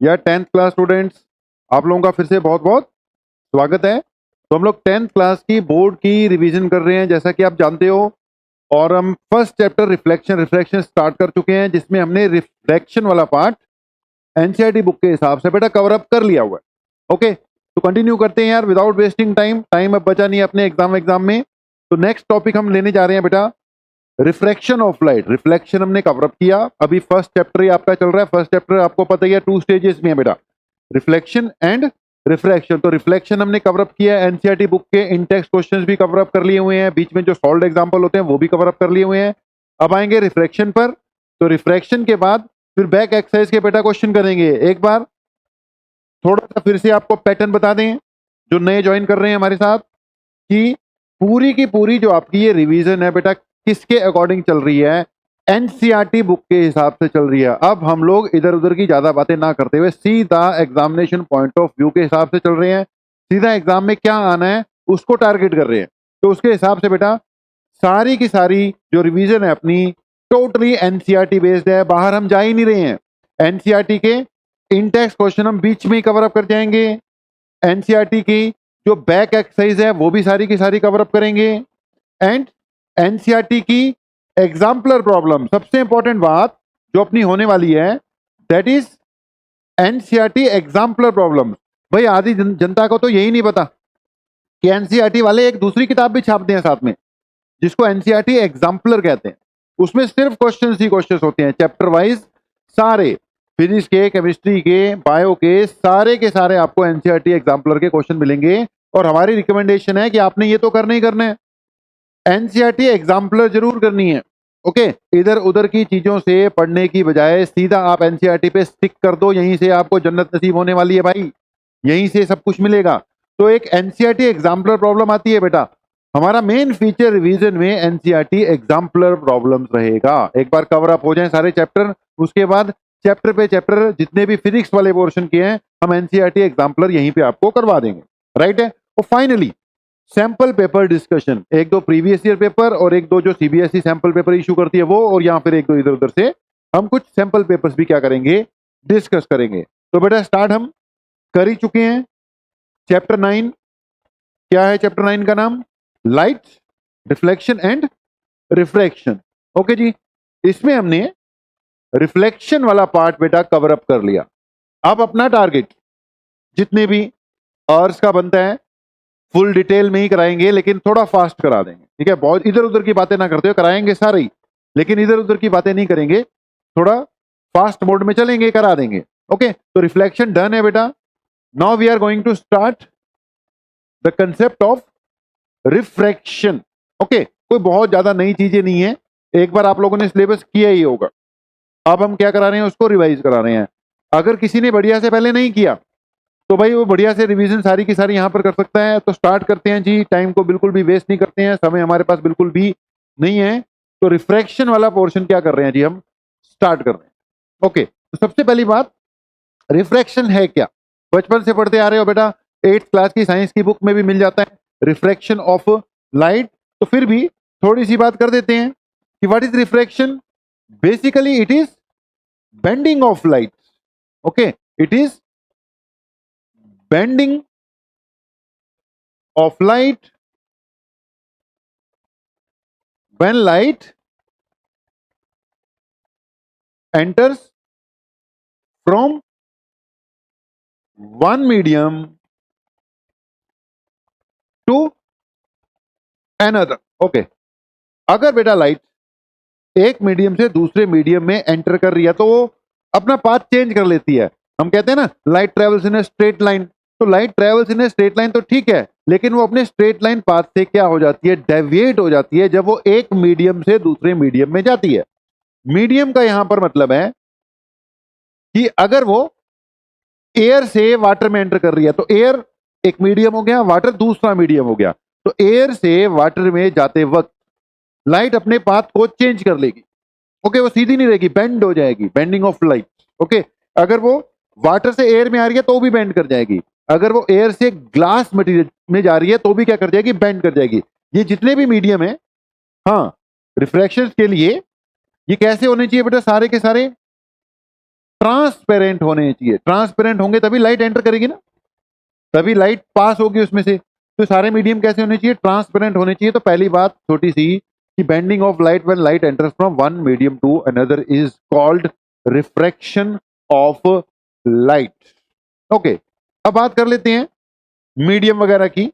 या 10th class students, आप लोगों का फिर से बहुत बहुत स्वागत है। तो हम लोग 10th क्लास की बोर्ड की रिवीजन कर रहे हैं जैसा कि आप जानते हो, और हम फर्स्ट चैप्टर रिफ्लेक्शन स्टार्ट कर चुके हैं, जिसमें हमने रिफ्लेक्शन वाला पार्ट एनसीईआरटी बुक के हिसाब से बेटा कवर अप कर लिया हुआ है। ओके, तो कंटिन्यू करते हैं यार विदाउट वेस्टिंग टाइम अब बचा नहीं है अपने एग्जाम में। तो नेक्स्ट टॉपिक हम लेने जा रहे हैं बेटा रिफ्रैक्शन ऑफ लाइट। रिफ्लेक्शन हमने कवर अप किया, अभी फर्स्ट चैप्टर ही आपका चल रहा है। फर्स्ट चैप्टर आपको पता ही है 2 स्टेजेस में है बेटा, रिफ्लेक्शन एंड रिफ्रैक्शन। तो रिफ्लेक्शन हमने कवर अप किया, एनसीईआरटी बुक के इन टेक्स्ट क्वेश्चंस भी कवर अप कर लिए हुए हैं, बीच में जो सॉल्व एग्जांपल होते हैं वो भी कवर अप कर लिए हुए हैं। अब आएंगे रिफ्रैक्शन पर। तो रिफ्रैक्शन के बाद फिर बैक एक्सरसाइज के बेटा क्वेश्चन करेंगे। एक बार थोड़ा सा फिर से आपको पैटर्न बता दें जो नए ज्वाइन कर रहे हैं हमारे साथ, कि पूरी की पूरी जो आपकी ये रिवीजन है बेटा किसके अकॉर्डिंग चल रही है, एनसीईआरटी बुक के हिसाब से चल रही है। अब हम लोग इधर उधर की ज्यादा बातें ना करते हुए सीधा एग्जामिनेशन पॉइंट ऑफ व्यू के हिसाब से चल रहे हैं। सीधा एग्जाम में क्या आना है उसको टारगेट कर रहे हैं। तो उसके हिसाब से बेटा सारी की सारी जो रिवीजन है अपनी टोटली एनसीईआरटी बेस्ड है, बाहर हम जा ही नहीं रहे हैं। एनसीईआरटी के इन टेक्स्ट क्वेश्चन हम बीच में ही कवर अप कर जाएंगे, एनसीईआरटी की जो बैक एक्सरसाइज है वो भी सारी की सारी कवर अप करेंगे, एंड एनसीईआरटी की एग्जाम्पलर प्रॉब्लम। सबसे इंपॉर्टेंट बात जो अपनी होने वाली है that is NCERT exemplar problem. भाई आधी जनता को तो यही नहीं पता कि एनसीईआरटी वाले एक दूसरी किताब भी छापते हैं साथ में, जिसको एनसीईआरटी एग्जाम्पलर कहते हैं। उसमें सिर्फ क्वेश्चंस ही क्वेश्चंस होते हैं, चैप्टर वाइज सारे, फिजिक्स के, केमिस्ट्री के, बायो के सारे आपको एनसीईआरटी एग्जाम्पलर के क्वेश्चन मिलेंगे। और हमारी रिकमेंडेशन है कि आपने ये तो करना ही करना है, एनसीईआरटी एग्जाम्पलर जरूर करनी है। ओके, इधर उधर की चीजों से पढ़ने की बजाय सीधा आप एनसीईआरटी पे स्टिक कर दो, यहीं से आपको जन्नत नसीब होने वाली है भाई, यहीं से सब कुछ मिलेगा। तो एक एनसीईआरटी एग्जाम्पलर प्रॉब्लम आती है बेटा, हमारा मेन फीचर रिवीजन में एनसीईआरटी एग्जाम्पलर प्रॉब्लम्स रहेगा। एक बार कवर अप हो जाए सारे चैप्टर, उसके बाद चैप्टर पे चैप्टर जितने भी फिजिक्स वाले पोर्शन के हैं हम एनसीईआरटी एग्जाम्पलर यहीं पे आपको करवा देंगे। राइट है। और फाइनली सैंपल पेपर डिस्कशन, एक दो प्रीवियस ईयर पेपर और एक दो जो सीबीएसई सैंपल पेपर इशू करती है वो, और यहाँ फिर एक दो इधर उधर से हम कुछ सैंपल पेपर्स भी क्या करेंगे, डिस्कस करेंगे। तो बेटा स्टार्ट हम कर ही चुके हैं। चैप्टर 9 क्या है? चैप्टर 9 का नाम light, reflection and refraction. Okay जी, इसमें हमने रिफ्लेक्शन वाला पार्ट बेटा कवर अप कर लिया। अब अपना टारगेट जितने भी आवर्स का बनता है फुल डिटेल में ही कराएंगे, लेकिन थोड़ा फास्ट करा देंगे। ठीक है, बहुत इधर उधर की बातें ना करते हुए कराएंगे सारे ही, लेकिन इधर उधर की बातें नहीं करेंगे, थोड़ा फास्ट मोड में चलेंगे, करा देंगे। ओके, तो रिफ्लेक्शन डन है बेटा। Now we are going to start the concept of refraction. Okay, कोई बहुत ज्यादा नई चीजें नहीं है, एक बार आप लोगों ने सिलेबस किया ही होगा। अब हम क्या करा रहे हैं, उसको रिवाइज करा रहे हैं। अगर किसी ने बढ़िया से पहले नहीं किया तो भाई वो बढ़िया से रिवीजन सारी की सारी यहां पर कर सकता है। तो स्टार्ट करते हैं जी, टाइम को बिल्कुल भी वेस्ट नहीं करते हैं, समय हमारे पास बिल्कुल भी नहीं है। तो रिफ्रैक्शन वाला पोर्शन क्या कर रहे हैं जी, हम स्टार्ट कर रहे हैं। ओके, तो सबसे पहली बात रिफ्रैक्शन है क्या, बचपन से पढ़ते आ रहे हो बेटा, 8th क्लास की साइंस की बुक में भी मिल जाता है रिफ्रैक्शन ऑफ लाइट। तो फिर भी थोड़ी सी बात कर देते हैं कि what is refraction. Basically it is bending of light. Okay, it is bending of light when light enters from one medium to another. Okay, अगर बेटा लाइट एक मीडियम से दूसरे मीडियम में एंटर कर रही है तो वो अपना पाथ चेंज कर लेती है। हम कहते हैं ना light travels in a straight line, तो light travels in a straight line तो ठीक है, लेकिन वो अपने स्ट्रेट लाइन पाथ से क्या हो जाती है, डेविएट हो जाती है जब वो एक मीडियम से दूसरे मीडियम में जाती है। मीडियम का यहां पर मतलब है कि अगर वो एयर से वाटर में एंटर कर रही है तो एयर एक मीडियम हो गया, वाटर दूसरा मीडियम हो गया। तो एयर से वाटर में जाते वक्त लाइट अपने पाथ को चेंज कर लेगी। ओके, वो सीधी नहीं रहेगी, बेंड हो जाएगी, बेंडिंग ऑफ लाइट। ओके, अगर वो वाटर से एयर में आ रही है तो भी बेंड कर जाएगी, अगर वो एयर से ग्लास मटेरियल में जा रही है तो भी क्या कर जाएगी, बेंड कर जाएगी। ये जितने भी मीडियम है, हाँ, रिफ्रैक्शन के लिए ये कैसे होने चाहिए बेटा, सारे के सारे ट्रांसपेरेंट होने चाहिए। ट्रांसपेरेंट होंगे तभी लाइट एंटर करेगी ना, तभी लाइट पास होगी उसमें से। तो सारे मीडियम कैसे होने चाहिए? ट्रांसपेरेंट होने चाहिए। तो पहली बात छोटी सी कि bending of light when light enters from one medium to another is called refraction of light. Okay, अब बात कर लेते हैं मीडियम वगैरह की।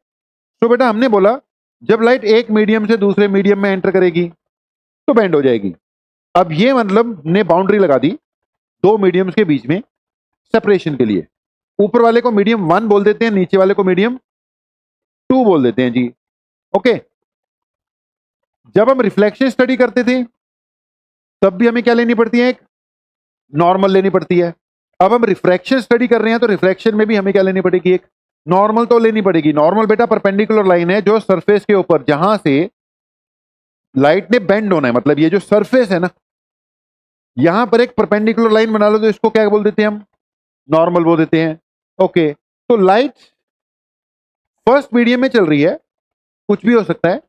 तो बेटा हमने बोला जब लाइट एक मीडियम से दूसरे मीडियम में एंटर करेगी तो बेंड हो जाएगी। अब ये मतलब ने बाउंड्री लगा दी दो मीडियम्स के बीच में सेपरेशन के लिए। ऊपर वाले को मीडियम 1 बोल देते हैं, नीचे वाले को मीडियम 2 बोल देते हैं जी। ओके, जब हम रिफ्लेक्शन स्टडी करते थे तब भी हमें क्या लेनी पड़ती है? एक नॉर्मल लेनी पड़ती है। अब हम रिफ्रैक्शन स्टडी कर रहे हैं तो रिफ्रैक्शन में भी हमें क्या लेनी पड़ेगी? एक नॉर्मल तो लेनी पड़ेगी। नॉर्मल बेटा परपेंडिकुलर लाइन है जो सरफेस के ऊपर जहां से लाइट ने बेंड होना है, मतलब ये जो सरफेस है ना, यहां पर एक परपेंडिकुलर लाइन बना लो तो इसको क्या बोल देते हैं हम? नॉर्मल बोल देते हैं। ओके, तो लाइट फर्स्ट मीडियम में चल रही है, कुछ भी हो सकता है।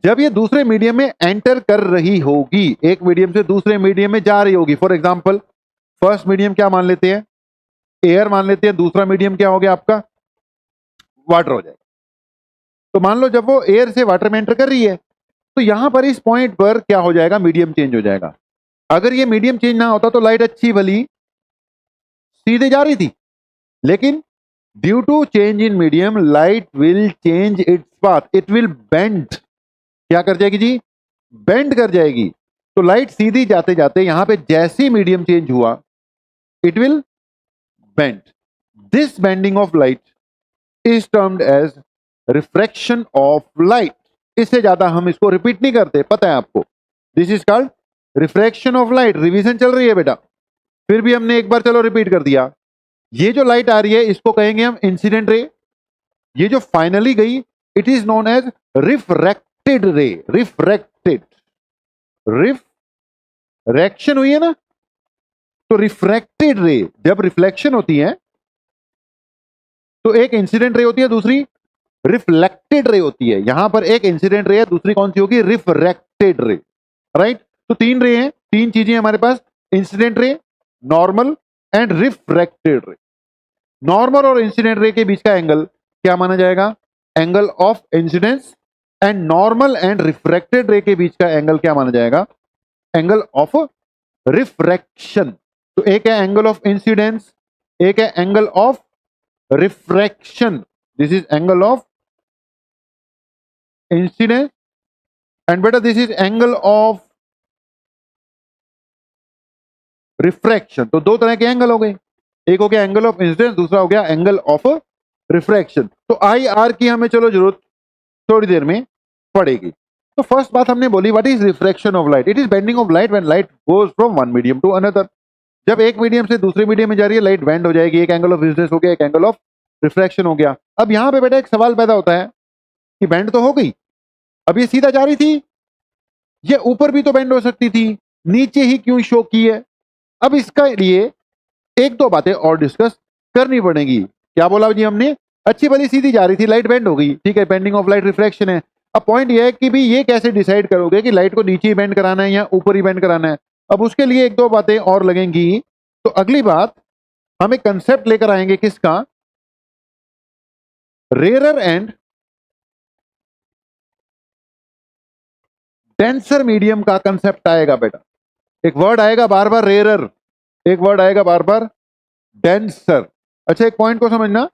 जब ये दूसरे मीडियम में एंटर कर रही होगी, एक मीडियम से दूसरे मीडियम में जा रही होगी, फॉर एग्जांपल फर्स्ट मीडियम क्या मान लेते हैं? एयर मान लेते हैं। दूसरा मीडियम क्या हो गया आपका? वाटर हो जाएगा। तो मान लो जब वो एयर से वाटर में एंटर कर रही है तो यहां पर इस पॉइंट पर क्या हो जाएगा? मीडियम चेंज हो जाएगा। अगर ये मीडियम चेंज ना होता तो लाइट अच्छी भली सीधे जा रही थी, लेकिन due to change in medium light will change its path, it will bend. क्या कर जाएगी जी? बेंड कर जाएगी। तो लाइट सीधी जाते जाते यहां पे जैसे मीडियम चेंज हुआ it will bend. This bending of light is termed as refraction of light. इससे ज्यादा हम इसको रिपीट नहीं करते, पता है आपको। This is called refraction of light. Revision चल रही है बेटा, फिर भी हमने एक बार चलो रिपीट कर दिया। ये जो लाइट आ रही है इसको कहेंगे हम इंसिडेंट रे। ये जो फाइनली गई it is known as refracted ray. Refracted, refraction हुई है ना, तो रिफ्रैक्टेड रे जब रिफ्लेक्शन होती है तो एक इंसिडेंट रे होती है, दूसरी रिफ्लेक्टेड रे होती है। यहां पर एक इंसिडेंट रे है, दूसरी कौन सी होगी? रिफ्रैक्टेड रे। राइट, तो तीन रे हैं, तीन चीजें हमारे पास, incident ray, normal and refracted ray. Normal और इंसिडेंट रे के बीच का एंगल क्या माना जाएगा? Angle of incidence. And normal and refracted ray के बीच का एंगल क्या माना जाएगा? Angle of refraction. तो एक है एंगल ऑफ इंसिडेंस, एक है angle of refraction. This is angle of incidence and बेटा this is angle of refraction. तो दो तरह के एंगल हो गए, एक हो गया एंगल ऑफ इंसिडेंस, दूसरा हो गया एंगल ऑफ रिफ्रैक्शन। तो आई आर की हमें चलो जरूरत थोड़ी देर में पड़ेगी। तो फर्स्ट बात हमने बोली what is refraction of light? It is bending of light when light goes from one medium to another. जब एक मीडियम से दूसरे मीडियम में जा रही है लाइट बेंड हो जाएगी। एक एंगल ऑफ इंसिडेंस हो गया, एक एंगल ऑफ रिफ्रैक्शन हो गया। अब यहां पे बेटा एक सवाल पैदा होता है कि बेंड तो हो गई, अब ये सीधा जा रही थी, ये ऊपर भी तो बेंड हो सकती थी, नीचे ही क्यों शो की है? अब इसका लिए एक दो बातें और डिस्कस करनी पड़ेगी। क्या बोला जी हमने? अच्छी भली सीधी जा रही थी, लाइट बेंड हो गई, ठीक है, बेंडिंग ऑफ लाइट रिफ्रैक्शन है। अब पॉइंट ये है कि भी ये कैसे डिसाइड करोगे कि लाइट को नीचे ही बेंड कराना है या ऊपर ही बेंड कराना है? अब उसके लिए एक दो बातें और लगेंगी। तो अगली बात हम एक कंसेप्ट लेकर आएंगे, किसका? रेयर एंड डेंसर मीडियम का कंसेप्ट आएगा बेटा। एक वर्ड आएगा बार बार रेयर, एक वर्ड आएगा बार बार डेंसर। अच्छा, एक पॉइंट को समझना,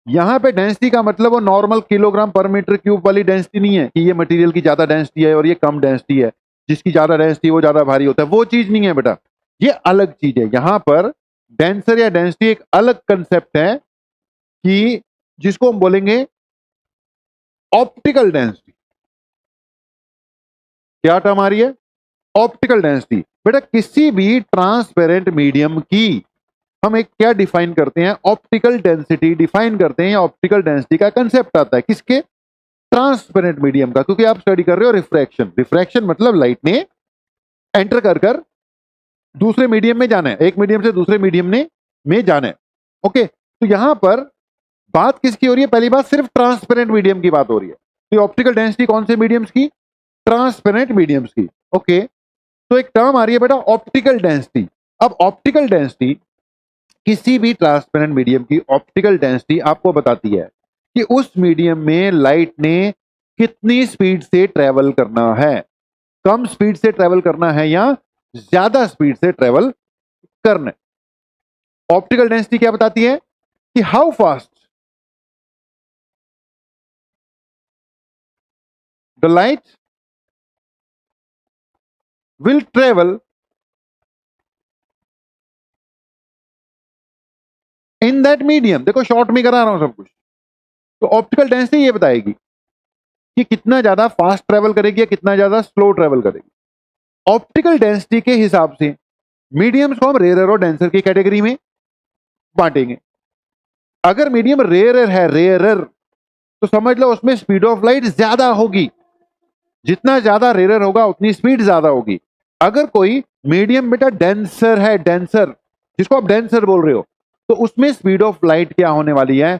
यहां पे डेंसिटी का मतलब वो नॉर्मल किलोग्राम पर मीटर क्यूब वाली डेंसिटी नहीं है कि ये मटेरियल की ज्यादा डेंसिटी है और ये कम डेंसिटी है, जिसकी ज्यादा डेंसिटी वो ज्यादा भारी होता है, वो चीज नहीं है बेटा, ये अलग चीज है। यहां पर डेंसर या डेंसिटी एक अलग कंसेप्ट है कि जिसको हम बोलेंगे ऑप्टिकल डेंसिटी। क्या टर्म आ रही है? Optical density. बेटा किसी भी ट्रांसपेरेंट मीडियम की हम एक क्या डिफाइन करते हैं? ऑप्टिकल डेंसिटी डिफाइन करते हैं। ऑप्टिकल डेंसिटी का कंसेप्ट आता है किसके? ट्रांसपेरेंट मीडियम का, क्योंकि आप स्टडी कर रहे हो रिफ्रैक्शन। रिफ्रैक्शन मतलब लाइट ने एंटर कर कर दूसरे मीडियम में जाना है, एक मीडियम से दूसरे मीडियम में जाना है। ओके, तो यहां पर बात किसकी हो रही है? पहली बात सिर्फ ट्रांसपेरेंट मीडियम की बात हो रही है। तो ऑप्टिकल डेंसिटी कौन से मीडियम्स की? ट्रांसपेरेंट मीडियम्स की। ओके, तो एक टर्म आ रही है बेटा ऑप्टिकल डेंसिटी। अब ऑप्टिकल डेंसिटी, किसी भी ट्रांसपेरेंट मीडियम की ऑप्टिकल डेंसिटी आपको बताती है कि उस मीडियम में लाइट ने कितनी स्पीड से ट्रेवल करना है, कम स्पीड से ट्रेवल करना है या ज्यादा स्पीड से ट्रेवल करना है। ऑप्टिकल डेंसिटी क्या बताती है कि how fast the light will travel in that medium. देखो शॉर्ट में करा रहा हूं सब कुछ, तो ऑप्टिकल डेंसिटी ये बताएगी कि कितना ज्यादा फास्ट ट्रेवल करेगी या कितना ज्यादा स्लो ट्रेवल करेगी। ऑप्टिकल डेंसिटी के हिसाब से मीडियम्स को हम रेयरर और डेंसर की कैटेगरी में बांटेंगे। अगर मीडियम रेयरर है, रेयरर, तो समझ लो उसमें स्पीड ऑफ लाइट ज्यादा होगी, जितना ज्यादा रेयरर होगा उतनी स्पीड ज्यादा होगी। अगर कोई मीडियम बेटा डेंसर है, डेंसर जिसको आप डेंसर बोल रहे हो, तो उसमें स्पीड ऑफ लाइट क्या होने वाली है,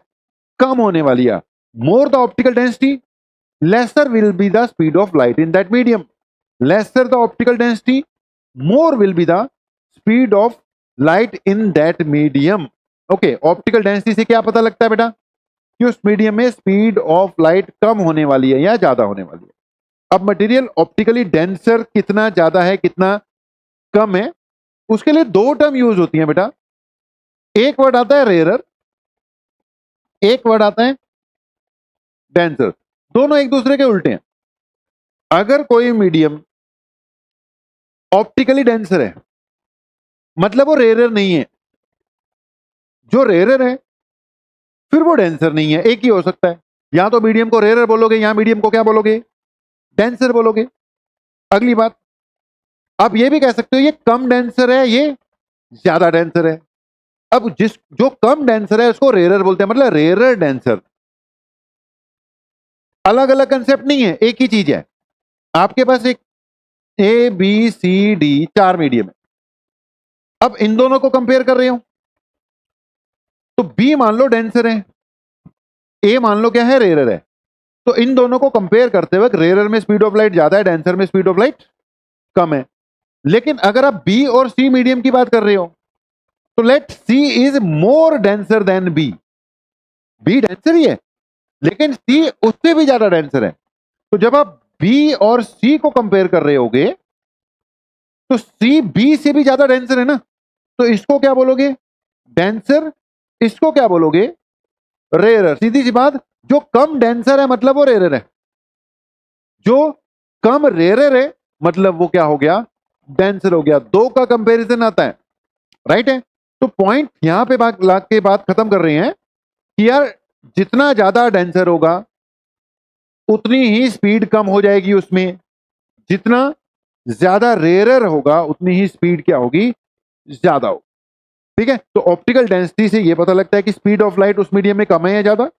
कम होने वाली है। More the optical density, lesser will be the speed of light in that medium. Lesser the optical density, more will be the speed of light in that medium. Okay, optical density से क्या पता लगता है बेटा कि उस medium में speed of light कम होने वाली है या ज्यादा होने वाली है। अब मटेरियल ऑप्टिकली डेंसर कितना ज्यादा है, कितना कम है, उसके लिए दो टर्म यूज होती हैं बेटा। एक वर्ड आता है रेयरर, एक वर्ड आता है डेंसर, दोनों एक दूसरे के उल्टे हैं। अगर कोई मीडियम ऑप्टिकली डेंसर है मतलब वो रेयरर नहीं है, जो रेयरर है फिर वो डेंसर नहीं है। एक ही हो सकता है, या तो मीडियम को रेयरर बोलोगे या मीडियम को क्या बोलोगे, डेंसर बोलोगे। अगली बात, आप ये भी कह सकते हो ये कम डेंसर है, ये ज्यादा डेंसर है। अब जो कम डेंसर है उसको रेयरर बोलते हैं, मतलब रेयरर डेंसर। अलग अलग कंसेप्ट नहीं है, एक ही चीज है। आपके पास एक ए बी सी डी चार मीडियम है, अब इन दोनों को कंपेयर कर रहे हो तो बी मान लो डेंसर है, ए मान लो क्या है, रेयरर है। तो इन दोनों को कंपेयर करते वक्त रेयरर में स्पीड ऑफ लाइट ज्यादा है, डेंसर में स्पीड ऑफ लाइट कम है। लेकिन अगर आप बी और सी मीडियम की बात कर रहे हो तो let C is more denser than B. B denser ही है लेकिन सी उससे भी ज्यादा डेंसर है। तो जब आप बी और सी को कंपेयर कर रहे होगे तो सी बी से भी ज्यादा डेंसर है ना, तो इसको क्या बोलोगे, डेंसर। इसको क्या बोलोगे, रेयरर। सीधी सी बात, जो कम डेंसर है मतलब वो रेयरर है, जो कम रेयरर है मतलब वो क्या हो गया, डेंसर हो गया। दो का कंपैरिजन आता है, राइट है। तो पॉइंट यहां पे बात खत्म कर रहे हैं कि यार जितना ज्यादा डेंसर होगा उतनी ही स्पीड कम हो जाएगी उसमें, जितना ज्यादा रेयरर होगा उतनी ही स्पीड क्या होगी, ज्यादा हो। ठीक है, तो ऑप्टिकल डेंसिटी से ये पता लगता है कि स्पीड ऑफ लाइट उस मीडियम में कम है या ज्यादा।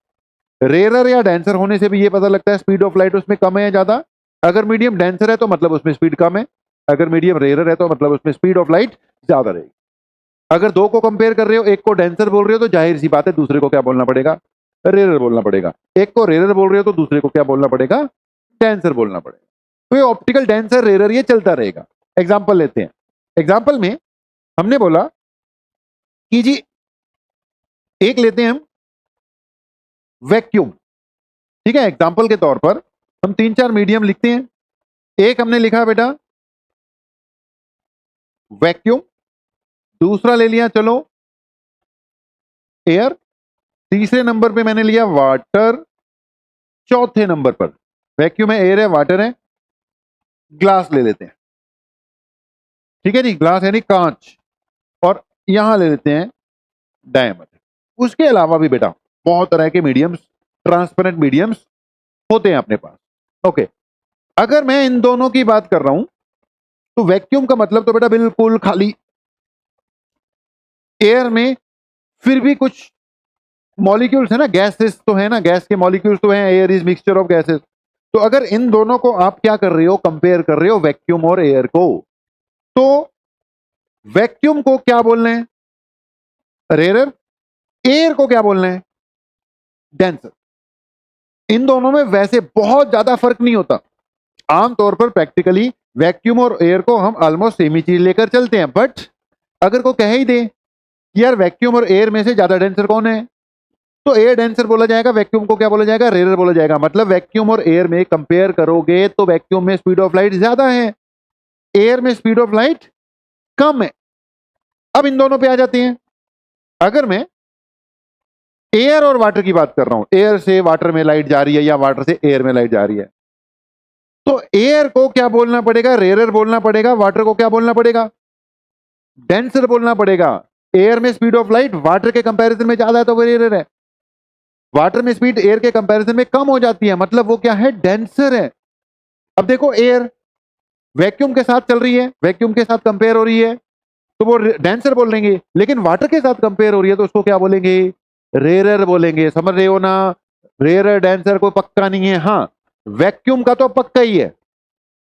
रेयरर या डेंसर होने से भी ये पता लगता है स्पीड ऑफ लाइट उसमें कम है या ज्यादा। अगर मीडियम डेंसर है तो मतलब उसमें स्पीड कम है, अगर मीडियम रेयरर है तो मतलब उसमें स्पीड ऑफ लाइट ज्यादा रहेगी। अगर दो को कंपेयर कर रहे हो, एक को डेंसर बोल रहे हो तो जाहिर सी बात है दूसरे को क्या बोलना पड़ेगा, रेयरर बोलना पड़ेगा। एक को रेयरर बोल रहे हो तो दूसरे को क्या बोलना पड़ेगा, डेंसर बोलना पड़ेगा। तो ये ऑप्टिकल डेंसर रेयरर ये चलता रहेगा। एग्जाम्पल लेते हैं। एग्जाम्पल में हमने बोला कि जी एक लेते हैं हम वैक्यूम। ठीक है, एग्जाम्पल के तौर पर हम तीन चार मीडियम लिखते हैं। एक हमने लिखा बेटा वैक्यूम, दूसरा ले लिया चलो एयर, तीसरे नंबर पे मैंने लिया वाटर, चौथे नंबर पर वैक्यूम है, एयर है, वाटर है, ग्लास ले लेते हैं। ठीक है जी, ग्लास यानी कांच, और यहां ले लेते हैं डायमीटर। उसके अलावा भी बेटा बहुत तरह के मीडियम्स, ट्रांसपेरेंट मीडियम्स होते हैं अपने पास। ओके, अगर मैं इन दोनों की बात कर रहा हूं तो वैक्यूम का मतलब तो बेटा बिल्कुल खाली, एयर में फिर भी कुछ मॉलिक्यूल्स है ना, गैसेस तो है ना, गैस के मॉलिक्यूल्स तो हैं, air is mixture of gases. तो अगर इन दोनों को आप क्या कर रहे हो, कंपेयर कर रहे हो वैक्यूम और एयर को, तो वैक्यूम को क्या बोलना है, रेयरर, एयर को क्या बोलना है, डेंसर। इन दोनों में वैसे बहुत ज्यादा फर्क नहीं होता। आमतौर पर प्रैक्टिकली वैक्यूम और एयर को हम ऑलमोस्ट सेम ही चीज लेकर चलते हैं, बट अगर कोई कह ही दे कि यार वैक्यूम और एयर में से ज्यादा डेंसर कौन है, तो एयर डेंसर बोला जाएगा, वैक्यूम को क्या बोला जाएगा, रेयर बोला जाएगा। मतलब वैक्यूम और एयर में कंपेयर करोगे तो वैक्यूम में स्पीड ऑफ लाइट ज्यादा है, एयर में स्पीड ऑफ लाइट कम है। अब इन दोनों पे आ जाते हैं। अगर मैं एयर और वाटर की बात कर रहा हूं, एयर से वाटर में लाइट जा रही है या वाटर से एयर में लाइट जा रही है, तो एयर को क्या बोलना पड़ेगा, रेयर बोलना पड़ेगा। वाटर को क्या बोलना पड़ेगा, डेंसर बोलना पड़ेगा। एयर में स्पीड ऑफ लाइट वाटर के कंपैरिजन में ज्यादा है तो वो रेयर है, वाटर में स्पीड एयर के कंपैरिजन में कम हो जाती है, मतलब वो क्या है, डेंसर है। अब देखो एयर वैक्यूम के साथ चल रही है, वैक्यूम के साथ कंपेयर हो रही है तो वो डेंसर बोल देंगे, लेकिन वाटर के साथ कंपेयर हो रही है तो उसको क्या बोलेंगे, रेयर बोलेंगे। समझ रहे हो ना, रेयर डेंसर कोई पक्का नहीं है। हाँ, वैक्यूम का तो पक्का ही है,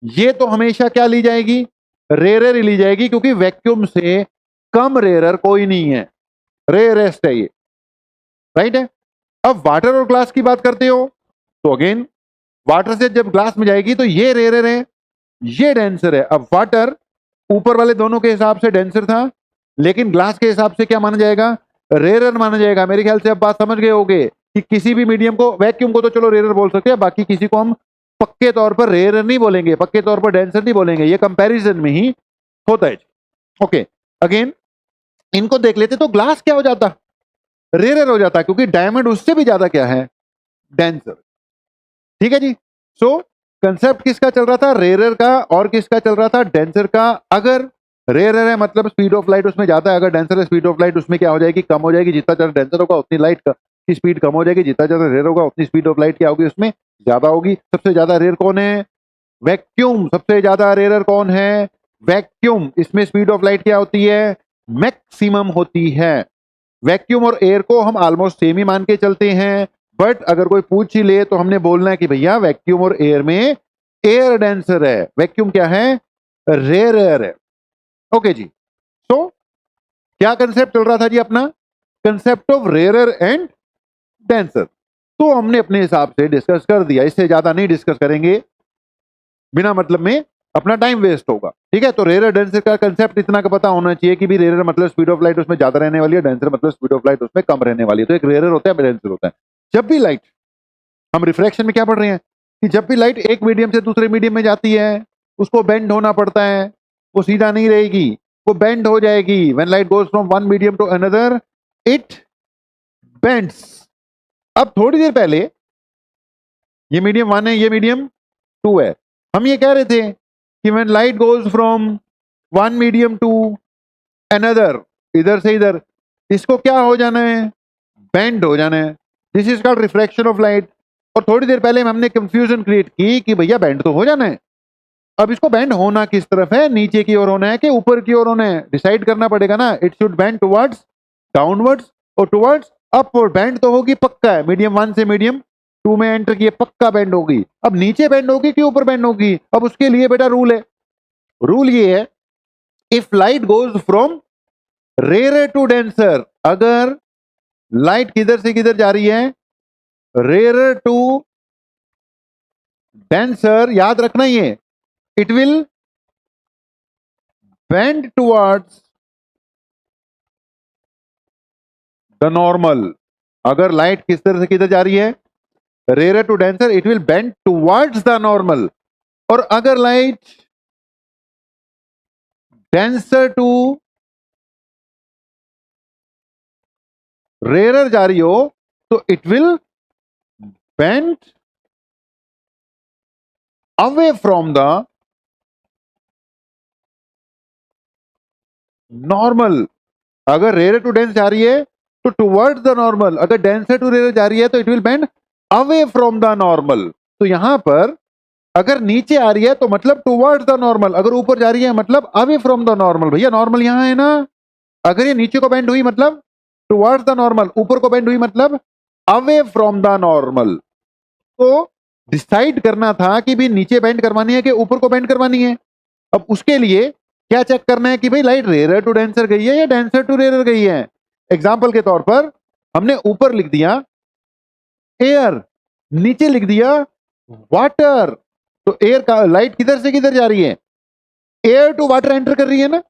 ये तो हमेशा क्या ली जाएगी, रेयर ही ली जाएगी, क्योंकि वैक्यूम से कम रेयर कोई नहीं है, रेयरेस्ट है ये, राइट है। अब वाटर और ग्लास की बात करते हो तो अगेन वाटर से जब ग्लास में जाएगी तो ये रेयर है, ये डेंसर है। अब वाटर ऊपर वाले दोनों के हिसाब से डेंसर था, लेकिन ग्लास के हिसाब से क्या माना जाएगा, रेयर माना जाएगा। मेरे ख्याल से अब बात समझ गए होगे कि किसी भी मीडियम को, वैक्यूम को तो चलो रेयर बोल सकते हैं, बाकी किसी को हम पक्के तौर पर रेयर नहीं बोलेंगे, पक्के तौर पर डेंसर नहीं बोलेंगे, ये कंपैरिजन में ही होता है। ओके, अगेन इनको देख लेते तो ग्लास क्या हो जाता, रेयर हो जाता, क्योंकि डायमंड उससे भी ज्यादा क्या है, डेंसर। ठीक है जी। सो कंसेप्ट किसका चल रहा था, रेयर का, और किसका चल रहा था, डेंसर का। अगर रेयर है मतलब स्पीड ऑफ लाइट उसमें ज्यादा है, अगर डेंसर है स्पीड ऑफ लाइट उसमें क्या हो जाएगी, कम हो जाएगी। जितना ज्यादा डेंसर होगा उतनी लाइट की स्पीड कम हो जाएगी, जितना ज्यादा रेयर होगा उतनी स्पीड ऑफ लाइट क्या होगी, उसमें ज्यादा होगी। सबसे ज्यादा रेयर कौन है, वैक्यूम। सबसे ज्यादा रेयर कौन है, वैक्यूम। इसमें स्पीड ऑफ लाइट क्या होती है, मैक्सिमम होती है। वैक्यूम और एयर को हम ऑलमोस्ट सेम ही मान के चलते हैं, बट अगर कोई पूछ ही ले तो हमने बोलना है कि भैया वैक्यूम और एयर में एयर डेंसर है, वैक्यूम क्या है, रेयर है। ओके जी। सो क्या कंसेप्ट चल रहा था जी अपना, concept of rare and denser. तो हमने अपने हिसाब से डिस्कस कर दिया, इससे ज्यादा नहीं डिस्कस करेंगे, बिना मतलब में अपना टाइम वेस्ट होगा। ठीक है, तो रेयर डेंसर का कंसेप्ट इतना का पता होना चाहिए कि भी रेयर मतलब स्पीड ऑफ लाइट उसमें ज्यादा रहने वाली है, डेंसर मतलब स्पीड ऑफ लाइट उसमें कम रहने वाली है। तो एक रेयर होता है, डेंसर होता है। जब भी लाइट, हम रिफ्रैक्शन में क्या पढ़ रहे हैं कि जब भी लाइट एक मीडियम से दूसरे मीडियम में जाती है उसको बेंड होना पड़ता है, वो सीधा नहीं रहेगी, वो बेंड हो जाएगी। When light goes from one medium to another it bends. अब थोड़ी देर पहले ये मीडियम 1 है, ये मीडियम 2 है, हम ये कह रहे थे कि when light goes from one medium to another, इधर से इधर, इसको क्या हो जाना है, बेंड हो जाना है। This is called refraction of light. और थोड़ी देर पहले हमने कंफ्यूजन क्रिएट की कि भैया बेंड तो हो जाना है, अब इसको बेंड होना किस तरफ है, नीचे की ओर होना है कि ऊपर की ओर होना है, डिसाइड करना पड़ेगा ना। It should bend towards downwards और टुवर्ड्स अपवर्ड। बेंड तो होगी पक्का है, मीडियम 1 से मीडियम 2 में एंटर किए पक्का बेंड होगी। अब नीचे बेंड होगी कि ऊपर बेंड होगी, अब उसके लिए बेटा रूल है। रूल ये है, if light goes from rare to denser, अगर लाइट किधर से किधर जा रही है, रेयर टू डेंसर, याद रखना ये, it will bend towards the normal. अगर लाइट किस तरह से किधर जा रही है, rare to denser, it will bend towards the normal. और अगर लाइट डेंसर टू रेयर जा रही हो तो it will bend away from the normal. अगर रेयर टू डेंस जा रही है तो टुवर्ड्स द नॉर्मल, अगर डेंसर टू रेयर जा रही है तो it will bend away from the normal. तो यहां पर अगर नीचे आ रही है तो मतलब टुवर्ड्स द नॉर्मल, अगर ऊपर जा रही है मतलब अवे फ्रॉम द नॉर्मल। भैया नॉर्मल यहां है ना, अगर ये नीचे को बेंड हुई मतलब टुवर्ड्स द नॉर्मल, ऊपर को बेंड हुई मतलब अवे फ्रॉम द नॉर्मल। तो डिसाइड करना था कि भी नीचे बेंड करवानी है कि ऊपर को बेंड करवानी है। अब उसके लिए क्या चेक करना है कि भाई लाइट रेयर टू डेंसर गई है या डेंसर टू रेयर गई है। एग्जाम्पल के तौर पर हमने ऊपर लिख दिया एयर, नीचे लिख दिया वाटर, तो एयर का लाइट किधर से किधर जा रही है, एयर टू वाटर एंटर कर रही है ना,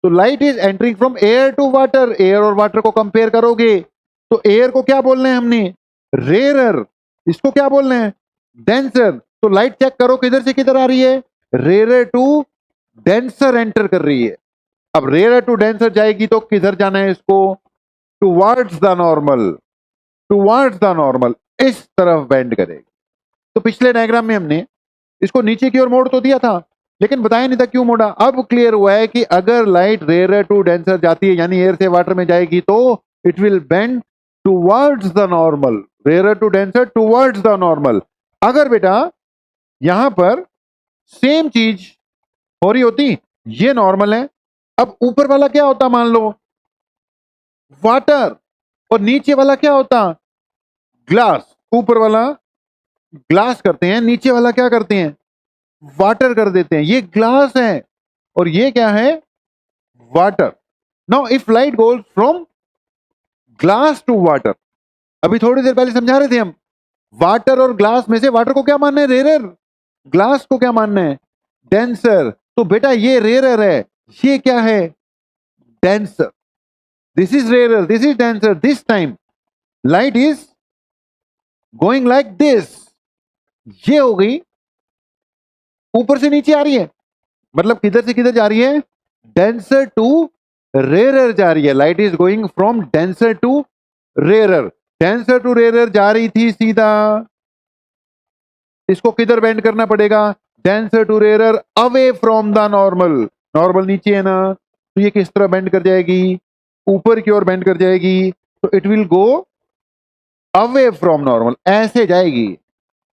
तो light is entering from air to water, air और वाटर को कंपेयर करोगे तो एयर को क्या बोलना है हमने, रेयर, इसको क्या बोलना है, डेंसर। तो लाइट चेक करो किधर से किधर आ रही है, रेयर टू डेंसर एंटर कर रही है। अब रेयर टू डेंसर जाएगी तो किधर जाना है इसको, towards the normal, towards the normal, इस तरफ बेंड करेगी। तो पिछले डायग्राम में हमने इसको नीचे की ओर मोड़ तो दिया था लेकिन बताया नहीं था क्यों मोड़ा। अब क्लियर हुआ है कि अगर लाइट रेयर टू डेंसर जाती है यानी एयर से वाटर में जाएगी तो it will bend towards the normal, rare to denser towards the normal. अगर बेटा यहां पर सेम चीज हो रही होती, ये नॉर्मल है, अब ऊपर वाला क्या होता मान लो वाटर, और नीचे वाला क्या होता ग्लास। ऊपर वाला ग्लास करते हैं, नीचे वाला क्या करते हैं वाटर कर देते हैं। ये ग्लास है और ये क्या है water. Now if light goes from glass to water, अभी थोड़ी देर पहले समझा रहे थे हम, वाटर और ग्लास में से वाटर को क्या मानना है रेयर, ग्लास को क्या मानना है डेंसर। तो बेटा ये रेयर है, ये क्या है denser, this is rare, this is denser. This time light is going like this, ये हो गई ऊपर से नीचे आ रही है, मतलब किधर से किधर जा रही है, डेंसर टू रेयर जा रही है। Light is going from denser to rare, denser to rare जा रही थी सीधा, इसको किधर बेंड करना पड़ेगा, denser to rare away from the normal. Normal नीचे है ना, तो ये किस तरह बेंड कर जाएगी, ऊपर की ओर बेंड कर जाएगी, तो it will go away from normal, ऐसे जाएगी।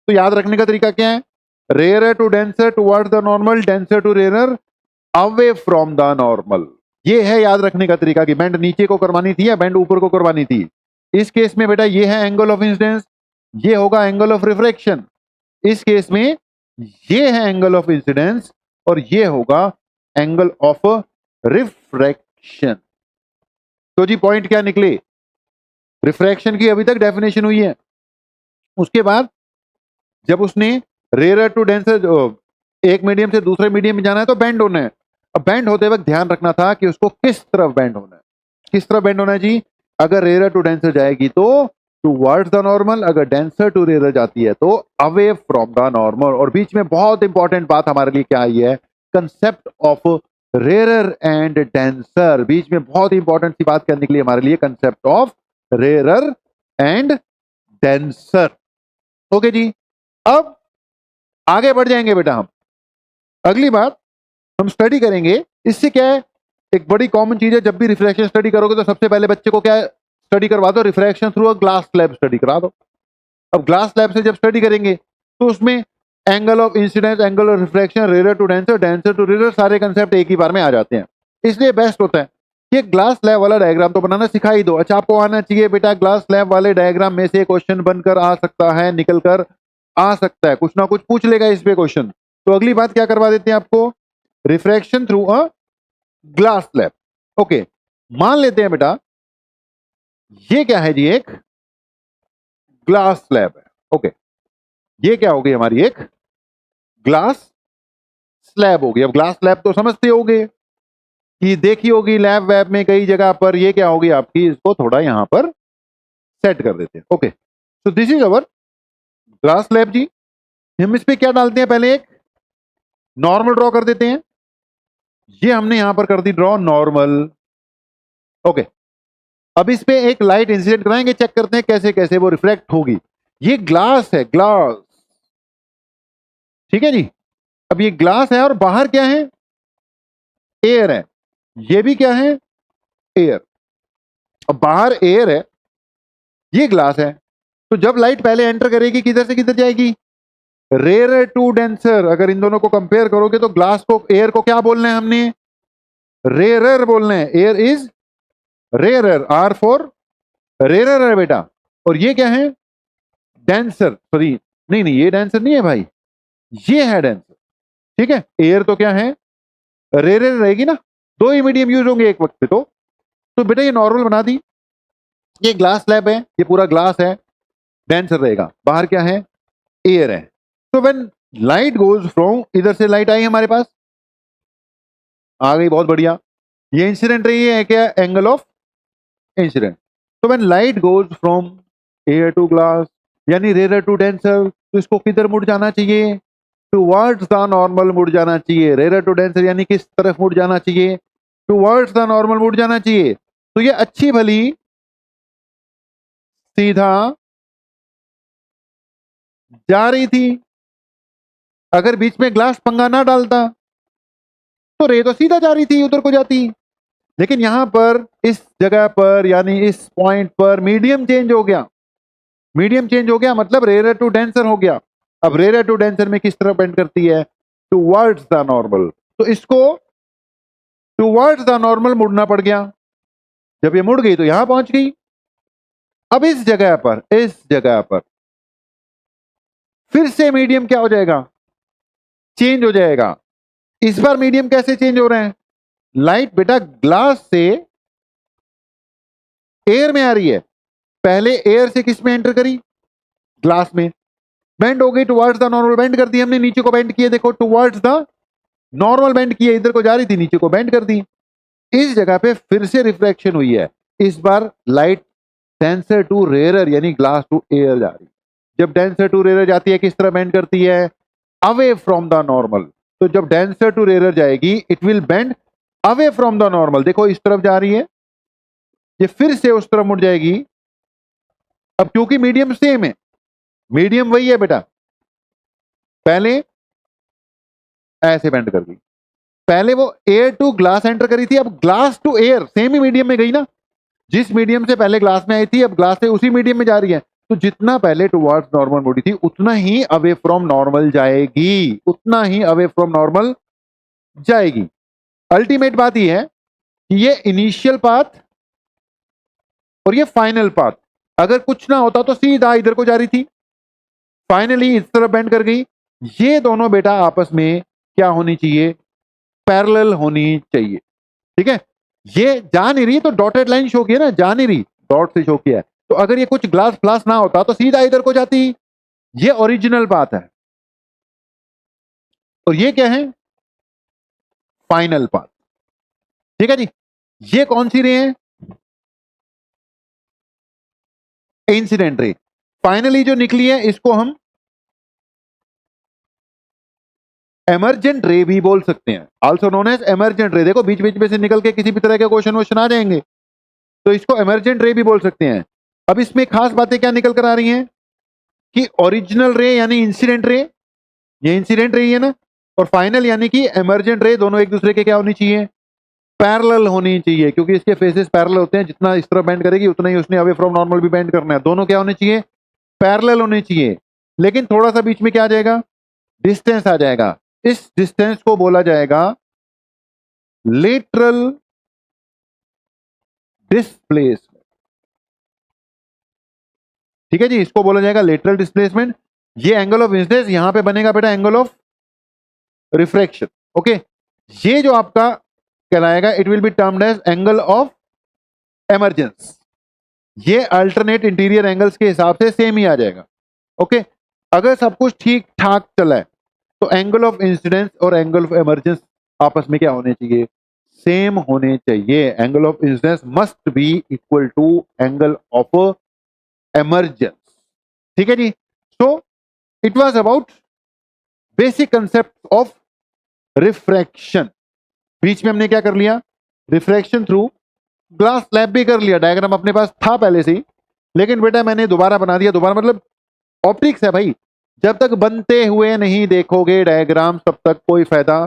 तो याद रखने का तरीका क्या है, rare to denser towards the normal, denser to rare away from the normal. ये है याद रखने का तरीका कि बेंड नीचे को करवानी थी या बेंड ऊपर को करवानी थी। इस केस में बेटा ये है एंगल ऑफ इंसिडेंस, ये होगा एंगल ऑफ रिफ्रैक्शन। इस केस में ये है एंगल ऑफ इंसिडेंस और ये होगा एंगल ऑफ रिफ्रैक्शन। तो जी पॉइंट क्या निकले, रिफ्रैक्शन की अभी तक डेफिनेशन हुई है, उसके बाद जब उसने रेयर टू डेंसर एक मीडियम से दूसरे मीडियम में जाना है तो बेंड होना है। अब बेंड होते वक्त ध्यान रखना था कि उसको किस तरफ बेंड होना है, किस तरफ बेंड होना है जी, अगर रेयर टू डेंसर जाएगी तो टुवर्ड्स द नॉर्मल, अगर डेंसर टू रेयर जाती है तो अवे फ्रॉम द नॉर्मल। और बीच में बहुत इंपॉर्टेंट बात हमारे लिए क्या आई है, concept of rare and denser. बीच में बहुत इंपॉर्टेंट सी बात क्या निकली हमारे लिए, concept of rare and denser. Okay जी, अब आगे बढ़ जाएंगे बेटा हम, अगली बात हम स्टडी करेंगे। इससे क्या है, एक बड़ी कॉमन चीज है, जब भी रिफ्रैक्शन स्टडी करोगे तो सबसे पहले बच्चे को क्या स्टडी करवा दो, refraction through a glass slab study करा दो। अब ग्लास स्लैब से जब स्टडी करेंगे तो उसमें angle of incidence, angle of refraction, rare to denser, denser to rare, सारे कंसेप्ट एक ही बार में आ जाते हैं। इसलिए बेस्ट होता है कि ग्लास स्लैब वाला डायग्राम तो बनाना सिखा ही दो। अच्छा आपको आना चाहिए बेटा, ग्लास स्लैब वाले डायग्राम में से क्वेश्चन बनकर आ सकता है, निकल कर आ सकता है, कुछ ना कुछ पूछ लेगा इस पे क्वेश्चन। तो अगली बात क्या करवा देते हैं आपको, refraction through a glass slab. Okay, मान लेते हैं बेटा ये क्या है जी, एक ग्लास स्लैब है। ओके, ये क्या होगी हमारी एक ग्लास स्लैब होगी। अब ग्लास स्लैब तो समझते होगे कि देखी होगी लैब वैब में कई जगह पर, ये क्या होगी आपकी, इसको थोड़ा यहां पर सेट कर देते हैं। ओके, तो this is our glass slab जी। हम इस पे क्या डालते हैं, पहले एक नॉर्मल ड्रॉ कर देते हैं, ये हमने यहां पर कर दी ड्रॉ नॉर्मल। ओके, अब इस पे एक लाइट इंसिडेंट कराएंगे, चेक करते हैं कैसे कैसे वो रिफ्लेक्ट होगी। ये ग्लास है, ग्लास, ठीक है जी। अब ये ग्लास है और बाहर क्या है, एयर है, ये भी क्या है एयर। अब बाहर एयर है, ये ग्लास है, तो जब लाइट पहले एंटर करेगी किधर से किधर जाएगी, रेयर टू डेंसर। अगर इन दोनों को कंपेयर करोगे तो ग्लास को, एयर को क्या बोलना है हमने, रेयर बोलना है, air is rare, R for rare है बेटा। और ये क्या है डेंसर, सॉरी नहीं नहीं ये डेंसर नहीं है भाई, ये है डेंसर, ठीक है। एयर तो क्या है रेयर रहेगी ना, दो ही मीडियम यूज होंगे एक वक्त पे। तो बेटा ये नॉर्मल बना दी, ये ग्लास स्लैब है, ये पूरा ग्लास है, डेंसर रहेगा, बाहर क्या है एयर है। तो व्हेन लाइट गोज फ्रॉम, इधर से लाइट आई हमारे पास, आ गई, बहुत बढ़िया। ये इंसिडेंट रे है क्या, एंगल ऑफ इंसिडेंट। तो when light goes from air to glass यानी रेयर टू डेंसर, तो इसको किधर मुड़ जाना चाहिए, टुवर्ड्स द नॉर्मल मुड़ जाना चाहिए। रेयर टू डेंसर यानी किस तरफ मुड़ जाना चाहिए, टुवर्ड्स द नॉर्मल मुड़ जाना चाहिए। तो ये अच्छी भली सीधा जा रही थी, अगर बीच में ग्लास पंगा ना डालता तो रे तो सीधा जा रही थी, उधर को जाती। लेकिन यहां पर इस जगह पर यानी इस पॉइंट पर मीडियम चेंज हो गया। मीडियम चेंज हो गया मतलब रेयर टू डेंसर हो गया। अब रेयर टू डेंसर में किस तरफ बेंड करती है, टुवर्ड्स द नॉर्मल। तो इसको टुवर्ड्स द नॉर्मल मुड़ना पड़ गया। जब ये मुड़ गई तो यहां पहुंच गई। अब इस जगह पर फिर से मीडियम क्या हो जाएगा, चेंज हो जाएगा। इस बार मीडियम कैसे चेंज हो रहे हैं, लाइट बेटा ग्लास से एयर में आ रही है, पहले एयर से किस में एंटर करी, ग्लास में, बेंड हो गई टुवर्ड्स द नॉर्मल, बेंड कर दी हमने, नीचे को बेंड किए, देखो टुवर्ड्स द नॉर्मल बेंड किए, इधर को जा रही थी नीचे को बेंड कर दी। इस जगह पे फिर से रिफ्रैक्शन हुई है, इस बार लाइट डेंसर टू रेयरर यानी ग्लास टू एयर जा रही है। जब डेंसर टू रेयरर जाती है किस तरह बेंड करती है, अवे फ्रॉम द नॉर्मल। तो जब डेंसर टू रेयरर जाएगी it will bend away from the normal. देखो इस तरफ जा रही है, ये फिर से उस तरफ मुड़ जाएगी। अब क्योंकि मीडियम सेम है, मीडियम वही है बेटा, पहले ऐसे बेंड कर दी, पहले वो एयर टू ग्लास एंटर करी थी, अब ग्लास टू एयर सेम ही मीडियम में गई ना, जिस मीडियम से पहले ग्लास में आई थी अब ग्लास से उसी मीडियम में जा रही है। तो जितना पहले टुवर्ड्स नॉर्मल मुड़ी थी उतना ही अवे फ्रॉम नॉर्मल जाएगी, उतना ही अवे फ्रॉम नॉर्मल जाएगी। अल्टीमेट बात यह है कि ये इनिशियल पाथ और ये फाइनल पाथ, अगर कुछ ना होता तो सीधा इधर को जा रही थी, फाइनली इस तरफ बेंड कर गई। ये दोनों बेटा आपस में क्या होनी चाहिए, पैरेलल होनी चाहिए। ठीक है, ये जा नहीं रही तो डॉटेड लाइन शो किया ना, जा नहीं रही, डॉट से शो किया है। तो अगर ये कुछ ग्लास फ्लास ना होता तो सीधा इधर को जाती, ये ओरिजिनल बात है। और ये क्या है, फाइनल पाथ। ठीक है जी, ये कौन सी रे है, इंसिडेंट रे। फाइनली जो निकली है इसको हम एमर्जेंट रे भी बोल सकते हैं, आल्सो नोन एज एमर्जेंट रे। देखो बीच बीच में से निकल के किसी भी तरह के क्वेश्चन आ जाएंगे, तो इसको एमर्जेंट रे भी बोल सकते हैं। अब इसमें खास बातें क्या निकल कर आ रही हैं कि ओरिजिनल रे यानी इंसिडेंट रे, ये इंसिडेंट रे है ना, और फाइनल यानी कि एमर्जेंट रे, दोनों एक दूसरे के क्या होनी चाहिए, पैरेलल होनी चाहिए, क्योंकि इसके फेसेस पैरेलल होते हैं। जितना इस तरह बेंड करेगी उतना ही उसने अवे फ्रॉम नॉर्मल भी बेंड करना है। दोनों क्या होने चाहिए, पैरेलल होने चाहिए। लेकिन थोड़ा सा बीच में क्या आ जाएगा, डिस्टेंस आ जाएगा। इस डिस्टेंस को बोला जाएगा लेटरल डिस्प्लेसमेंट। ठीक है जी, इसको बोला जाएगा लेटरल डिस्प्लेसमेंट। ये एंगल ऑफ इंसिडेंस यहां पे बनेगा बेटा एंगल ऑफ रिफ्रैक्शन। ओके, ये जो आपका कहलाएगा it will be termed as angle of emergence. ये अल्टरनेट इंटीरियर एंगल्स के हिसाब से सेम ही आ जाएगा। ओके, अगर सब कुछ ठीक ठाक चला है तो एंगल ऑफ इंसिडेंस और एंगल ऑफ एमर्जेंस आपस में क्या होने चाहिए, सेम होने चाहिए। Angle of incidence must be equal to angle of emergence. ठीक है जी, so it was about basic concept of refraction. बीच में हमने क्या कर लिया, रिफ्रैक्शन थ्रू ग्लास स्लैब भी कर लिया, डायग्राम अपने पास था पहले से ही, लेकिन बेटा मैंने दोबारा बना दिया। दोबारा मतलब ऑप्टिक्स है भाई, जब तक बनते हुए नहीं देखोगे डायग्राम तब तक कोई फायदा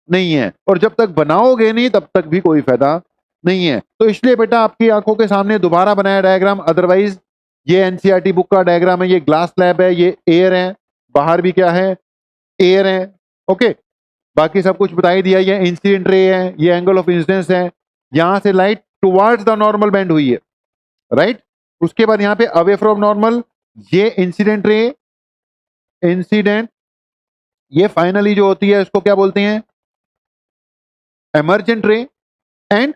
नहीं है, और जब तक बनाओगे नहीं तब तक भी कोई फायदा नहीं है। तो इसलिए बेटा आपकी आंखों के सामने दोबारा बनाया डायग्राम, अदरवाइज ये एनसीईआरटी बुक का डायग्राम है, ये ग्लास स्लैब है, ये एयर है, बाहर भी क्या है, एयर है। ओके, बाकी सब कुछ बता ही दिया। ये इंसिडेंट रे है, ये एंगल ऑफ इंसिडेंस है, यहां से light towards the normal bend हुई है, राइट। उसके बाद यहां पे अवे फ्रॉम नॉर्मल, ये इंसिडेंट रे, इंसिडेंट, ये फाइनली जो होती है इसको क्या बोलते हैं, एमर्जेंट रे। एंड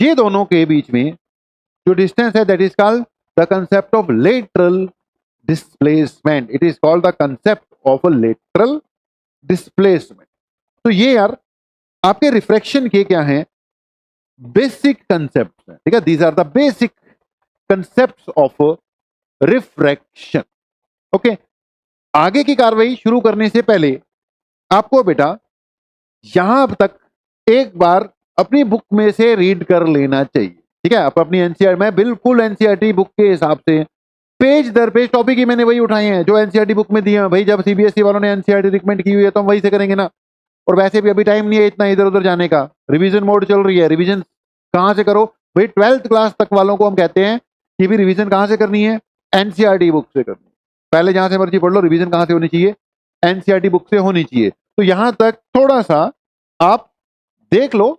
ये दोनों के बीच में जो डिस्टेंस है that is called the concept of lateral displacement. It is called the concept of a lateral displacement. तो ये यार आपके रिफ्रैक्शन के क्या हैं, बेसिक कंसेप्ट हैं, ठीक है। These are the basic concept of refraction. Okay, आगे की कार्रवाई शुरू करने से पहले आपको बेटा यहां तक एक बार अपनी बुक में से रीड कर लेना चाहिए, ठीक है। आप अपनी एनसीईआरटी, मैं बिल्कुल एनसीईआरटी बुक के हिसाब से पेज दर पेज टॉपिक ही मैंने वही उठाए हैं जो एनसीईआरटी बुक में दिए हैं भाई। जब सीबीएसई वालों ने एनसीईआरटी रिकमेंड की हुई है तो हम वही से करेंगे ना। और वैसे भी अभी टाइम नहीं है इतना इधर उधर जाने का, रिवीजन मोड चल रही है। रिवीजन कहां से करो भाई? 12th क्लास तक वालों को हम कहते हैं कि भी रिवीजन कहां से करनी है? एनसीईआरटी बुक से करनी है। पहले जहां से मर्जी पढ़ लो, रिवीजन कहां से होनी चाहिए? एनसीईआरटी बुक से होनी चाहिए। तो यहां तक थोड़ा सा आप देख लो